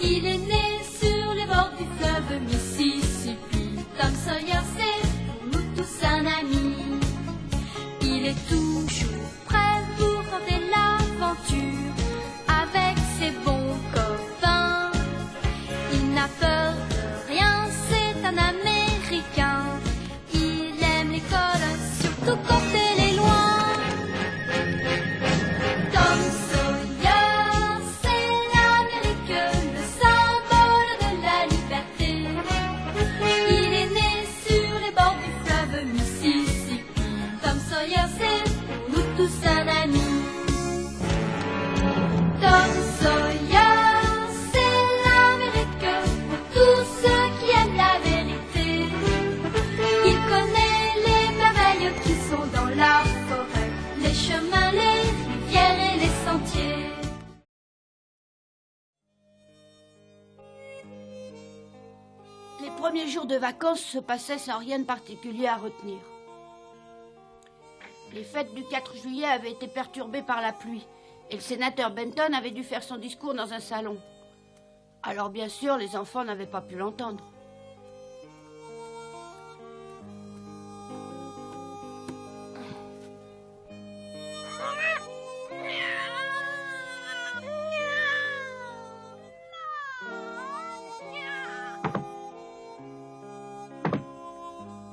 Il est né sur les bords du fleuve Mississippi. Tom Sawyer, c'est pour nous tous un ami. Il est toujours prêt pour tenter l'aventure avec ses bons copains. Il n'a peur de rien, c'est un Américain. Il aime l'école, surtout quand elle est loin. Tom Sawyer, c'est l'Amérique, le symbole de la liberté. Il est né sur les bords du fleuve Mississippi. Tom Sawyer, c'est pour nous tous un ami. Tom Sawyer, c'est l'Amérique pour tous ceux qui aiment la vérité. Il connaît les merveilles qui sont dans la forêt, les chemins, les rivières et les sentiers. Les premiers jours de vacances se passaient sans rien de particulier à retenir. Les fêtes du 4 juillet avaient été perturbées par la pluie et le sénateur Benton avait dû faire son discours dans un salon. Alors bien sûr, les enfants n'avaient pas pu l'entendre.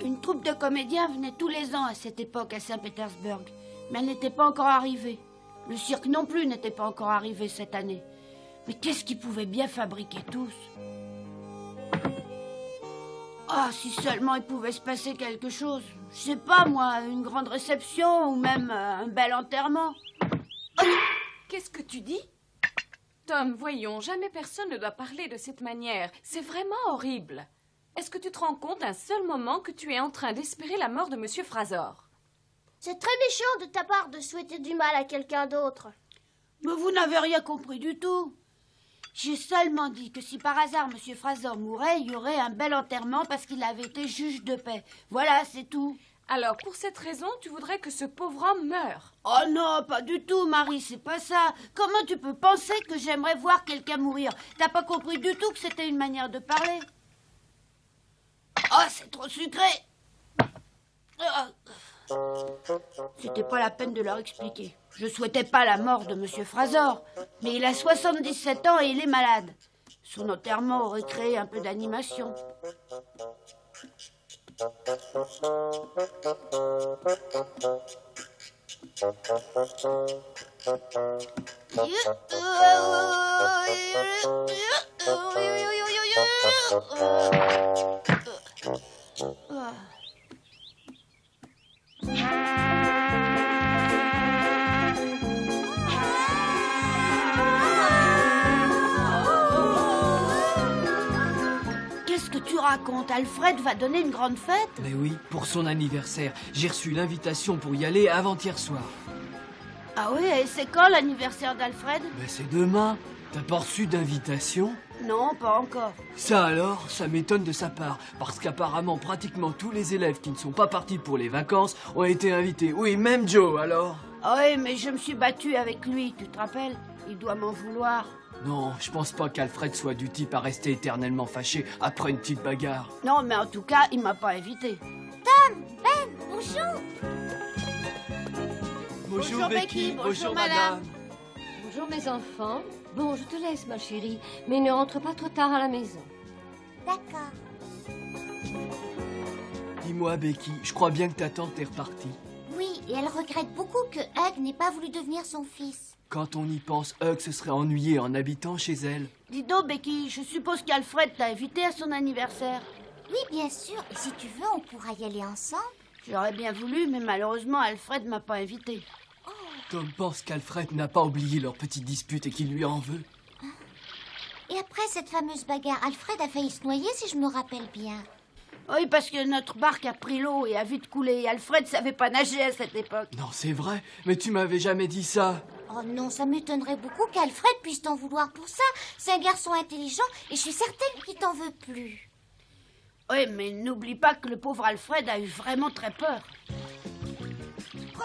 Une troupe de comédiens venait tous les ans à cette époque à Saint-Pétersbourg, mais elle n'était pas encore arrivée. Le cirque non plus n'était pas encore arrivé cette année. Mais qu'est-ce qu'ils pouvaient bien fabriquer tous? Ah, si seulement il pouvait se passer quelque chose. Je sais pas, moi, une grande réception ou même un bel enterrement. Qu'est-ce que tu dis? Tom, voyons, jamais personne ne doit parler de cette manière. C'est vraiment horrible. Est-ce que tu te rends compte d'un seul moment que tu es en train d'espérer la mort de Monsieur Frasor? C'est très méchant de ta part de souhaiter du mal à quelqu'un d'autre. Mais vous n'avez rien compris du tout. J'ai seulement dit que si par hasard M. Frasor mourait, il y aurait un bel enterrement parce qu'il avait été juge de paix. Voilà, c'est tout. Alors, pour cette raison, tu voudrais que ce pauvre homme meure? Oh non, pas du tout, Marie, c'est pas ça. Comment tu peux penser que j'aimerais voir quelqu'un mourir? T'as pas compris du tout que c'était une manière de parler? Oh, c'est trop sucré. C'était pas la peine de leur expliquer. Je souhaitais pas la mort de M. Frasor, mais il a 77 ans et il est malade. Son enterrement aurait créé un peu d'animation. Qu'est-ce que tu racontes? Alfred va donner une grande fête? Mais oui, pour son anniversaire. J'ai reçu l'invitation pour y aller avant-hier soir. Ah oui, et c'est quand l'anniversaire d'Alfred? Mais c'est demain. T'as pas reçu d'invitation? Non, pas encore. Ça alors, ça m'étonne de sa part, parce qu'apparemment pratiquement tous les élèves qui ne sont pas partis pour les vacances ont été invités. Oui, même Joe alors. Ah oui, mais je me suis battue avec lui, tu te rappelles? Il doit m'en vouloir. Non, je pense pas qu'Alfred soit du type à rester éternellement fâché après une petite bagarre. Non, mais en tout cas, il m'a pas invité. Tom, Ben, bonjour. Bonjour, Becky. Bonjour, madame. Bonjour mes enfants. Bon, je te laisse ma chérie, mais ne rentre pas trop tard à la maison. D'accord. Dis-moi, Becky, je crois bien que ta tante est repartie. Oui, et elle regrette beaucoup que Hug n'ait pas voulu devenir son fils. Quand on y pense, Hug se serait ennuyé en habitant chez elle. Dis donc, Becky, je suppose qu'Alfred t'a invité à son anniversaire. Oui, bien sûr. Et si tu veux, on pourra y aller ensemble. J'aurais bien voulu, mais malheureusement, Alfred m'a pas invité. Tom pense qu'Alfred n'a pas oublié leur petite dispute et qu'il lui en veut. Et après cette fameuse bagarre, Alfred a failli se noyer, si je me rappelle bien. Oui, parce que notre barque a pris l'eau et a vite coulé. Alfred savait pas nager à cette époque. Non, c'est vrai, mais tu m'avais jamais dit ça. Oh non, ça m'étonnerait beaucoup qu'Alfred puisse t'en vouloir pour ça. C'est un garçon intelligent et je suis certaine qu'il t'en veut plus. Oui, mais n'oublie pas que le pauvre Alfred a eu vraiment très peur.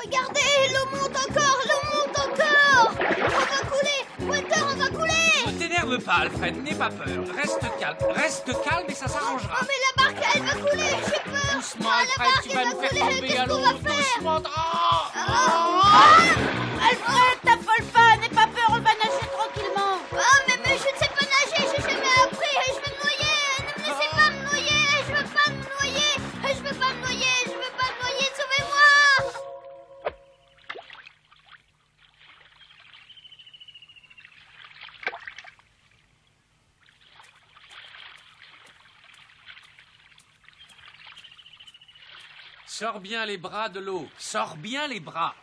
Regardez, l'eau monte encore, l'eau monte encore. On va couler, Walter, on va couler. Ne t'énerve veux pas, Alfred, n'aie pas peur. Reste calme et ça s'arrangera. Oh, mais la barque, elle va couler, j'ai peur. Doucement, la Alfred, barque, tu vas elle nous va faire couler, tomber qu'est-ce à qu'on l'eau. va faire? Doucement. Alfred, t'affole pas, n'aie pas peur, on va nager tranquillement. Oh, mais je ne sais pas nager, j'ai jamais appris, je vais me noyer. Ne me laissez pas me noyer, je veux pas me noyer. Je veux pas me noyer, je veux pas me noyer, sauvez-moi. Sors bien les bras de l'eau. Sors bien les bras.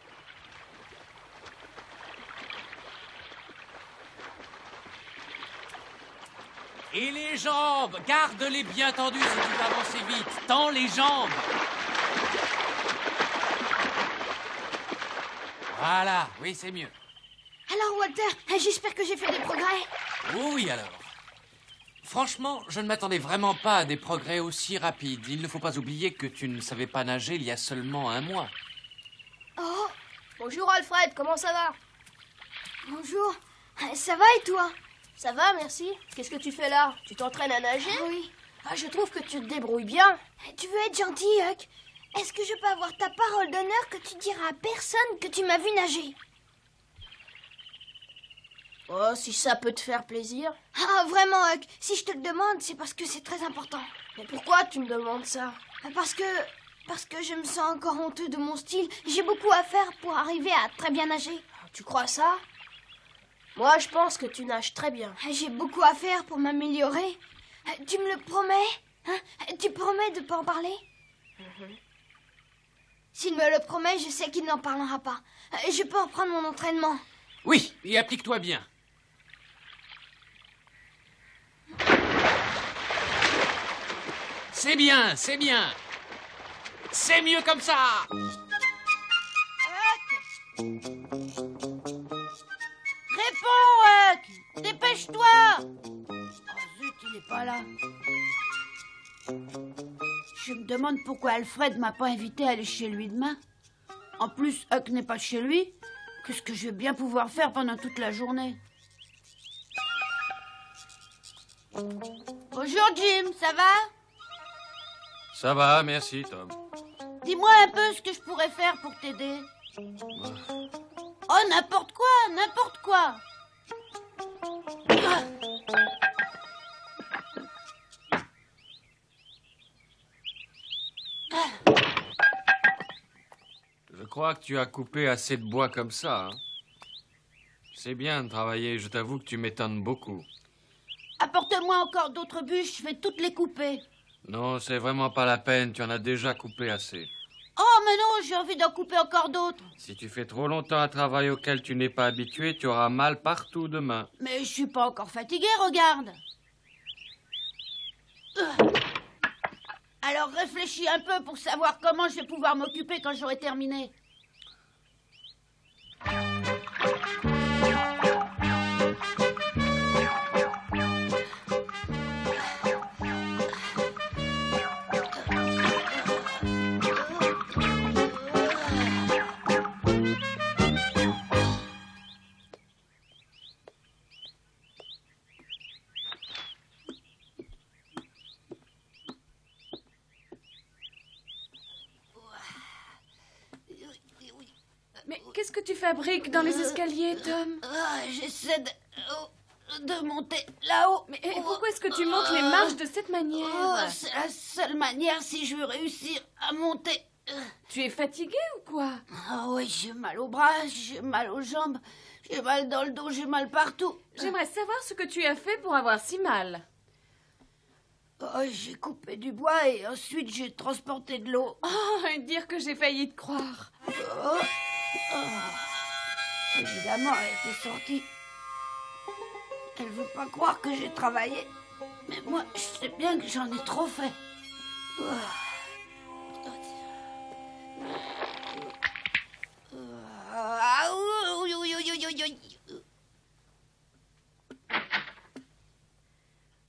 Et les jambes, garde-les bien tendues si tu veux avancer vite. Tends les jambes. Voilà, oui, c'est mieux. Alors, Walter, j'espère que j'ai fait des progrès. Oui, alors. Franchement, je ne m'attendais vraiment pas à des progrès aussi rapides. Il ne faut pas oublier que tu ne savais pas nager il y a seulement 1 mois. Oh, bonjour Alfred, comment ça va? Bonjour, ça va et toi? Ça va, merci. Qu'est-ce que tu fais là? Tu t'entraînes à nager? Oui. Je trouve que tu te débrouilles bien. Tu veux être gentil, Huck? Est-ce que je peux avoir ta parole d'honneur que tu diras à personne que tu m'as vu nager? Oh, si ça peut te faire plaisir. Ah, vraiment, Huck, si je te le demande, c'est parce que c'est très important. Mais pourquoi tu me demandes ça? Parce que je me sens encore honteux de mon style. J'ai beaucoup à faire pour arriver à très bien nager. Tu crois ça? Moi, je pense que tu nages très bien. J'ai beaucoup à faire pour m'améliorer. Tu me le promets? Hein? Tu promets de pas en parler? S'il me le promet, je sais qu'il n'en parlera pas. Je peux reprendre mon entraînement. Oui, et applique-toi bien. C'est bien, c'est bien. C'est mieux comme ça. Réponds, Huck. Dépêche-toi. Oh zut, il n'est pas là. Je me demande pourquoi Alfred m'a pas invité à aller chez lui demain. En plus, Huck n'est pas chez lui. Qu'est-ce que je vais bien pouvoir faire pendant toute la journée? Bonjour Jim, ça va? Ça va, merci Tom. Dis-moi un peu ce que je pourrais faire pour t'aider. Oh, n'importe quoi, n'importe quoi. Je crois que tu as coupé assez de bois comme ça. Hein. C'est bien de travailler, je t'avoue que tu m'étonnes beaucoup. Apporte-moi encore d'autres bûches, je vais toutes les couper. Non, c'est vraiment pas la peine, tu en as déjà coupé assez. Oh, mais non, j'ai envie d'en couper encore d'autres. Si tu fais trop longtemps un travail auquel tu n'es pas habitué, tu auras mal partout demain. Mais je suis pas encore fatiguée, regarde. Alors réfléchis un peu pour savoir comment je vais pouvoir m'occuper quand j'aurai terminé. Mais qu'est-ce que tu fabriques dans les escaliers, Tom? J'essaie de monter là-haut. Mais pourquoi est-ce que tu montes les marches de cette manière? C'est la seule manière si je veux réussir à monter. Tu es fatigué ou quoi? Ah oui, j'ai mal aux bras, j'ai mal aux jambes, j'ai mal dans le dos, j'ai mal partout. J'aimerais savoir ce que tu as fait pour avoir si mal. Oh, j'ai coupé du bois et ensuite j'ai transporté de l'eau. Oh, dire que j'ai failli te croire. Évidemment, elle était sortie. Elle veut pas croire que j'ai travaillé. Mais moi, je sais bien que j'en ai trop fait.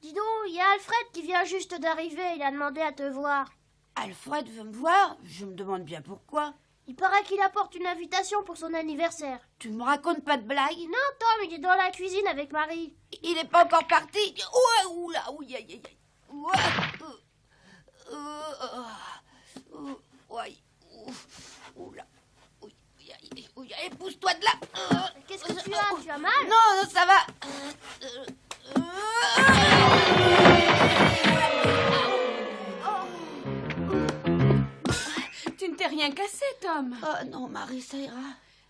Dis donc, il y a Alfred qui vient juste d'arriver. Il a demandé à te voir. Alfred veut me voir? Je me demande bien pourquoi. Il paraît qu'il apporte une invitation pour son anniversaire. Tu me racontes pas de blague? Non, Tom, il est dans la cuisine avec Marie. Il est pas encore parti? Ouais, oula, ouïe, aïe, aïe, aïe. Ouais, oula. Oui, allez, pousse-toi de là. Qu'est-ce que tu as? Tu as mal? Non, non, ça va. Tu ne t'es rien cassé, Tom. Oh non, Marie, ça ira.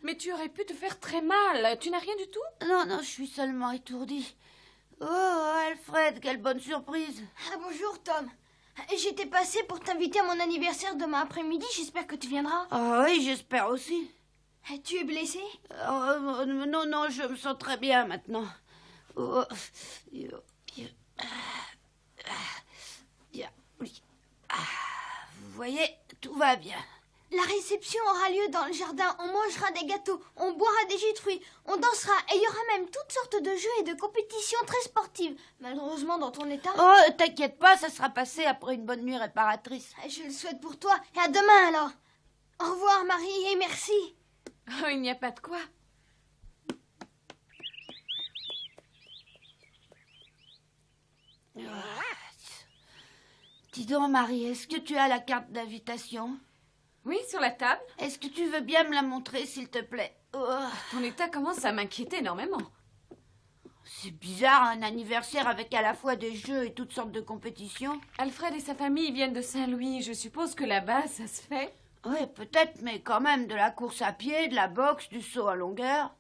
Mais tu aurais pu te faire très mal. Tu n'as rien du tout? Non, non, je suis seulement étourdie. Oh, Alfred, quelle bonne surprise. Ah, bonjour, Tom. J'étais passée pour t'inviter à mon anniversaire demain après-midi. J'espère que tu viendras. Ah oui, j'espère aussi. Tu es blessé? Non, non, je me sens très bien maintenant. Vous voyez, tout va bien. La réception aura lieu dans le jardin. On mangera des gâteaux, on boira des jus de fruits, on dansera et il y aura même toutes sortes de jeux et de compétitions très sportives. Malheureusement, dans ton état... Oh, t'inquiète pas, ça sera passé après une bonne nuit réparatrice. Je le souhaite pour toi et à demain alors. Au revoir, Marie, et merci. Oh, il n'y a pas de quoi. Dis donc, Marie, est-ce que tu as la carte d'invitation? Oui, sur la table. Est-ce que tu veux bien me la montrer, s'il te plaît? Ton état commence à m'inquiéter énormément. C'est bizarre, un anniversaire avec à la fois des jeux et toutes sortes de compétitions. Alfred et sa famille viennent de Saint-Louis. Je suppose que là-bas, ça se fait. Oui, peut-être, mais quand même, de la course à pied, de la boxe, du saut à longueur.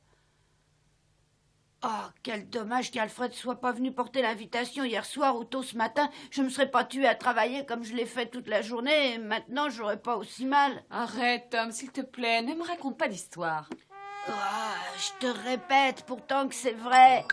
Oh, quel dommage qu'Alfred soit pas venu porter l'invitation hier soir ou tôt ce matin. Je me serais pas tuée à travailler comme je l'ai fait toute la journée et maintenant j'aurais pas aussi mal. Arrête, Tom, s'il te plaît, ne me raconte pas d'histoire. Oh, je te répète pourtant que c'est vrai.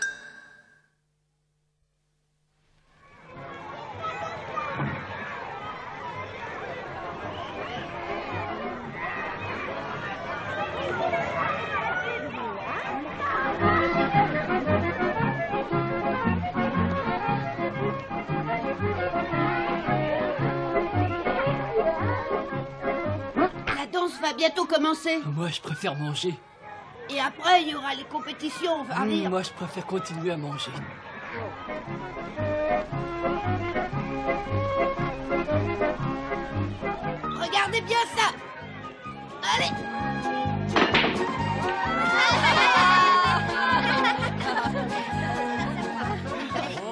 La danse va bientôt commencer. Moi, je préfère manger. Et après, il y aura les compétitions, on va rire. Moi, je préfère continuer à manger. Regardez bien ça. Allez.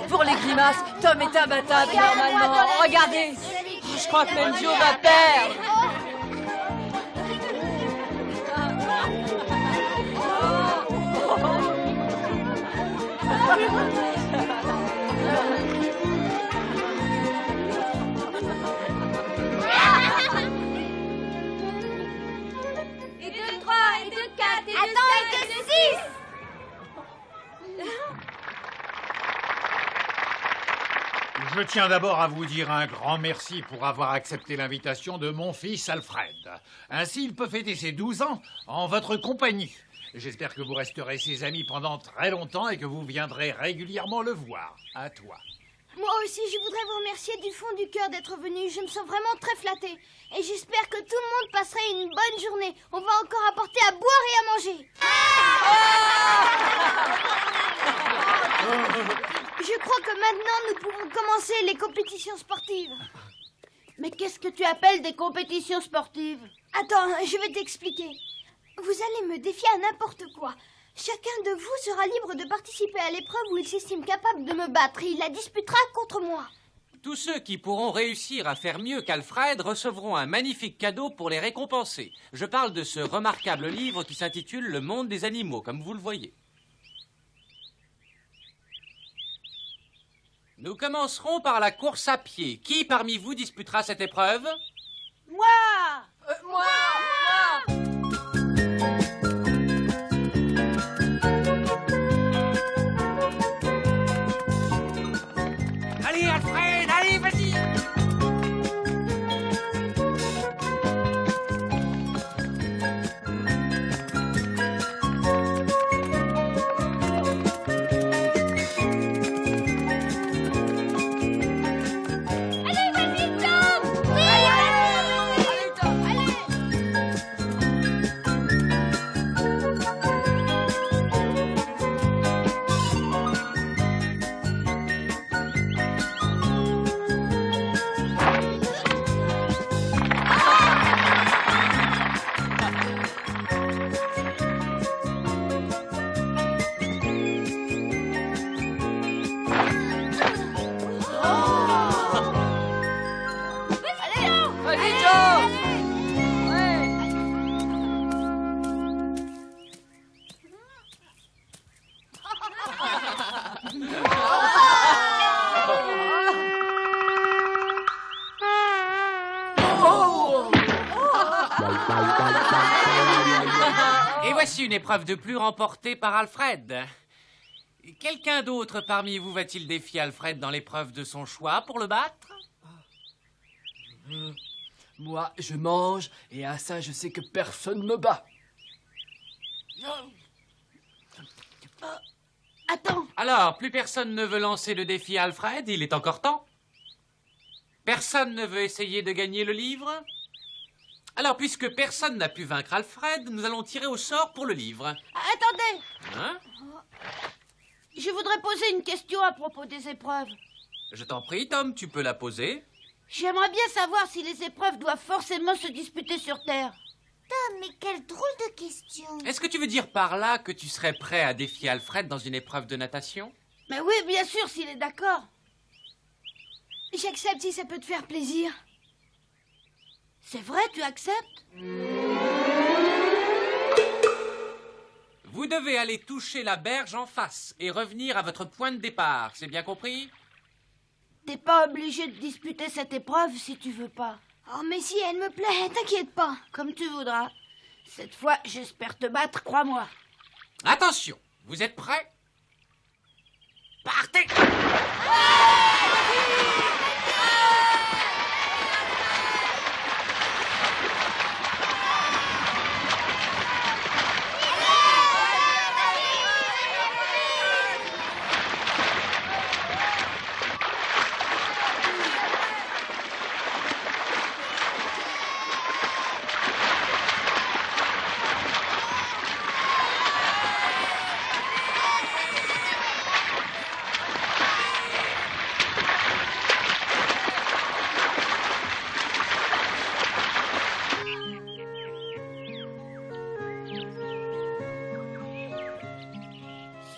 Pour les grimaces, Tom est imbattable normalement. Regardez. Je crois que même Joe va perdre. Et de 3, et de 4, et de 5, et de 6. Je tiens d'abord à vous dire un grand merci pour avoir accepté l'invitation de mon fils Alfred. Ainsi, il peut fêter ses 12 ans en votre compagnie. J'espère que vous resterez ses amis pendant très longtemps et que vous viendrez régulièrement le voir. À toi. Moi aussi, je voudrais vous remercier du fond du cœur d'être venu. Je me sens vraiment très flattée. Et j'espère que tout le monde passerait une bonne journée. On va encore apporter à boire et à manger. Je crois que maintenant, nous pouvons commencer les compétitions sportives. Mais qu'est-ce que tu appelles des compétitions sportives? Attends, je vais t'expliquer. Vous allez me défier à n'importe quoi. Chacun de vous sera libre de participer à l'épreuve où il s'estime capable de me battre et il la disputera contre moi. Tous ceux qui pourront réussir à faire mieux qu'Alfred recevront un magnifique cadeau pour les récompenser. Je parle de ce remarquable livre qui s'intitule Le monde des animaux, comme vous le voyez. Nous commencerons par la course à pied. Qui parmi vous disputera cette épreuve? Moi. Allez, Alfred, allez, vas-y! Allez, vas-y, Tom. Oui, allez, Tom, allez. voici une épreuve de plus remportée par Alfred. Quelqu'un d'autre parmi vous va-t-il défier Alfred dans l'épreuve de son choix pour le battre? Moi, je mange, et à ça, je sais que personne me bat. Attends. Alors, plus personne ne veut lancer le défi à Alfred, il est encore temps. Personne ne veut essayer de gagner le livre? Alors, puisque personne n'a pu vaincre Alfred, nous allons tirer au sort pour le livre. Attendez. Hein? Je voudrais poser une question à propos des épreuves. Je t'en prie, Tom, tu peux la poser. J'aimerais bien savoir si les épreuves doivent forcément se disputer sur Terre. Tom, mais quelle drôle de question. Est-ce que tu veux dire par là que tu serais prêt à défier Alfred dans une épreuve de natation? Mais oui, bien sûr, s'il est d'accord. J'accepte si ça peut te faire plaisir. C'est vrai, tu acceptes? Vous devez aller toucher la berge en face et revenir à votre point de départ, c'est bien compris? T'es pas obligé de disputer cette épreuve si tu veux pas. Oh, mais si elle me plaît, t'inquiète pas. Comme tu voudras. Cette fois, j'espère te battre, crois-moi. Attention, vous êtes prêts? Partez!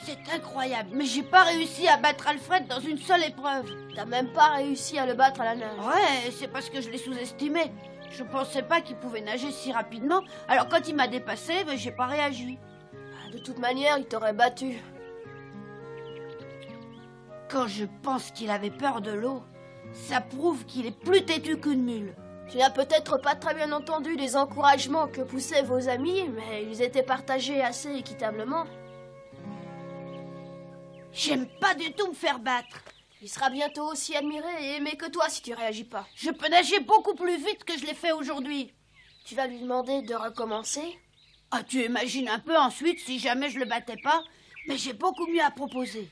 C'est incroyable, mais j'ai pas réussi à battre Alfred dans une seule épreuve. T'as même pas réussi à le battre à la nage. Ouais, c'est parce que je l'ai sous-estimé. Je pensais pas qu'il pouvait nager si rapidement, alors quand il m'a dépassé, ben, j'ai pas réagi. De toute manière, il t'aurait battu. Quand je pense qu'il avait peur de l'eau, ça prouve qu'il est plus têtu qu'une mule. Tu n'as peut-être pas très bien entendu les encouragements que poussaient vos amis, mais ils étaient partagés assez équitablement. J'aime pas du tout me faire battre. Il sera bientôt aussi admiré et aimé que toi si tu réagis pas. Je peux nager beaucoup plus vite que je l'ai fait aujourd'hui. Tu vas lui demander de recommencer? Ah, tu imagines un peu ensuite si jamais je le battais pas, mais j'ai beaucoup mieux à proposer.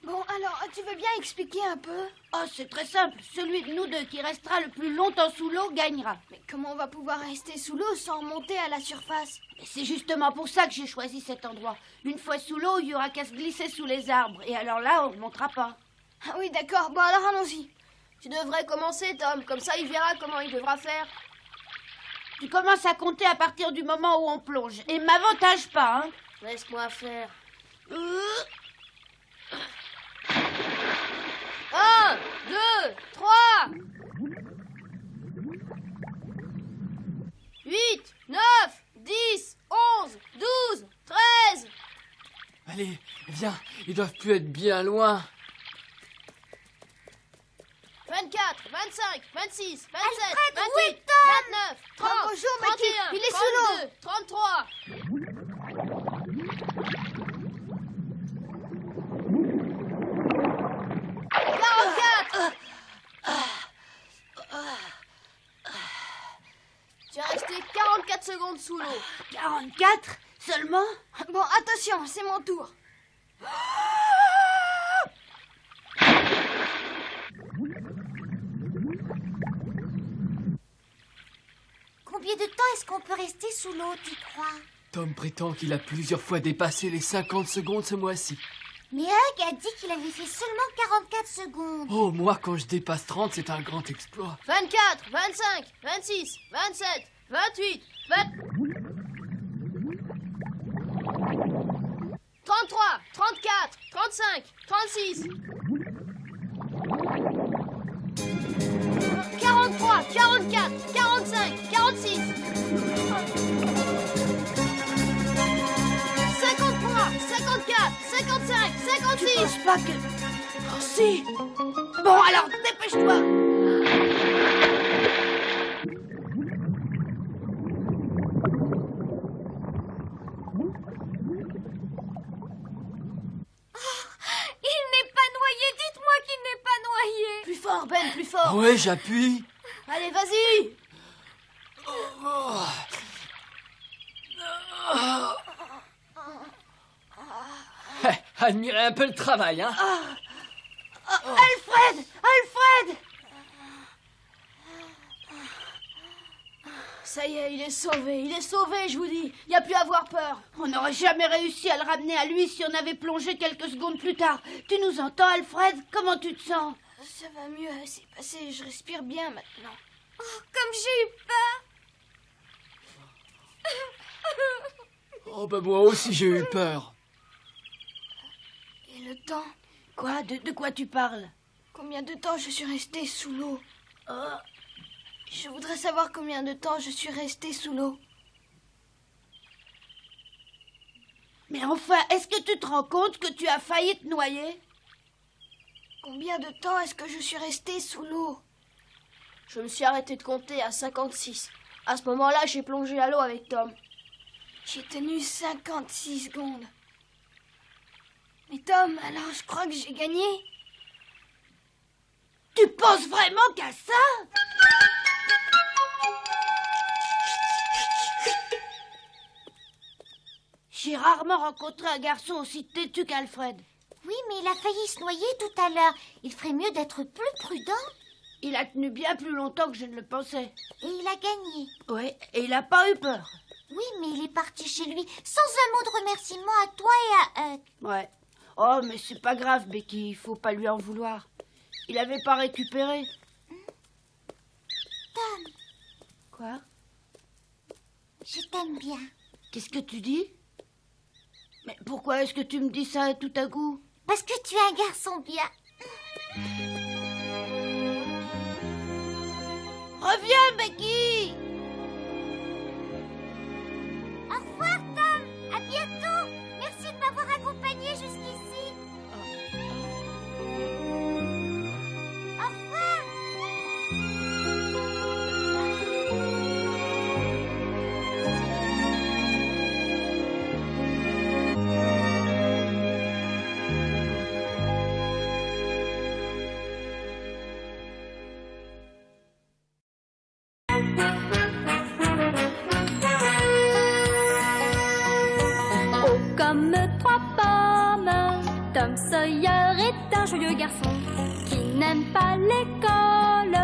Bon, alors, tu veux bien expliquer un peu? Oh, c'est très simple. Celui de nous deux qui restera le plus longtemps sous l'eau gagnera. Mais comment on va pouvoir rester sous l'eau sans remonter à la surface? Et c'est justement pour ça que j'ai choisi cet endroit. Une fois sous l'eau, il y aura qu'à se glisser sous les arbres. Et alors là, on ne montera pas. Ah oui, d'accord. Bon, alors allons-y. Tu devrais commencer, Tom. Comme ça, il verra comment il devra faire. Tu commences à compter à partir du moment où on plonge. Et m'avantage pas, hein. Laisse-moi faire. 1, 2, 3 8, 9, 10, 11, 12, 13 Allez, viens, ils doivent plus être bien loin. 24, 25, 26, 27, Alfred, 28, oui, Tom 29, 30, Oh, bonjour, Mathieu. 31, Il est sous l'eau. 33 Tu as resté 44 secondes sous l'eau. 44 seulement? Bon, attention, c'est mon tour. Combien de temps est-ce qu'on peut rester sous l'eau, tu crois? Tom prétend qu'il a plusieurs fois dépassé les 50 secondes ce mois-ci. Mais Hug a dit qu'il avait fait seulement 44 secondes. Oh, moi, quand je dépasse 30, c'est un grand exploit. 24, 25, 26, 27, 28, 20... 33, 34, 35, 36... 43, 44, 45, 46... 53, 54, 55, 56... Tu penses pas que... Si. Bon, alors, dépêche-toi. Il n'est pas noyé. Dites-moi qu'il n'est pas noyé. Plus fort, Ben, plus fort. Ouais, j'appuie. Allez, vas-y. Admirez un peu le travail, hein. Alfred! Alfred! Ça y est, il est sauvé, je vous dis. Il n'y a plus à avoir peur. On n'aurait jamais réussi à le ramener à lui si on avait plongé quelques secondes plus tard. Tu nous entends, Alfred? Comment tu te sens? Ça va mieux, c'est passé, je respire bien maintenant. Oh, comme j'ai eu peur. Oh, bah moi aussi j'ai eu peur. Et le temps? Quoi? De quoi tu parles? Combien de temps je suis restée sous l'eau? Je voudrais savoir combien de temps je suis restée sous l'eau. Mais enfin, est-ce que tu te rends compte que tu as failli te noyer? Combien de temps est-ce que je suis restée sous l'eau? Je me suis arrêté de compter à 56. À ce moment-là, j'ai plongé à l'eau avec Tom. J'ai tenu 56 secondes. Mais Tom, alors je crois que j'ai gagné. Tu penses vraiment qu'à ça? J'ai rarement rencontré un garçon aussi têtu qu'Alfred. Oui, mais il a failli se noyer tout à l'heure. Il ferait mieux d'être plus prudent. Il a tenu bien plus longtemps que je ne le pensais. Et il a gagné. Oui, et il n'a pas eu peur. Oui, mais il est parti chez lui sans un mot de remerciement à toi et à Huck. Ouais. Oh, mais c'est pas grave, Becky, il faut pas lui en vouloir. Il avait pas récupéré. Tom, Quoi? je t'aime bien. Qu'est-ce que tu dis? Mais pourquoi est-ce que tu me dis ça tout à coup? Parce que tu es un garçon bien. Reviens, Becky! Au revoir, Tom. À bientôt. Merci de m'avoir accompagné jusqu'ici. Au revoir. Comme trois pommes, Tom Sawyer est un joyeux garçon qui n'aime pas l'école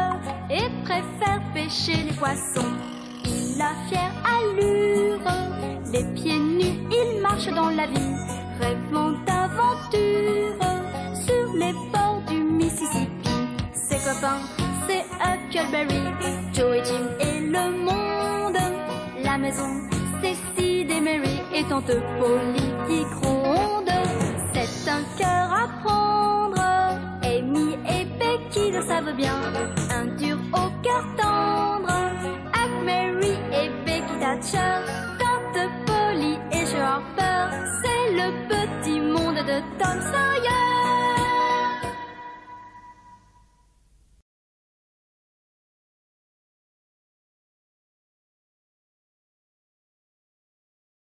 et préfère pêcher les poissons. Il a fière allure, les pieds nus, il marche dans la vie, rêvant d'aventure sur les bords du Mississippi. Ses copains, c'est Huckleberry, Joe et Jim et le monde. La maison, c'est Sid et Mary et tante Polly qui gronde. C'est un cœur à prendre, Amy et Becky le savent bien. Un dur au cœur tendre, Huck, Mary et Becky Thatcher. Tante Polly et Joe Harper, c'est le petit monde de Tom Sawyer.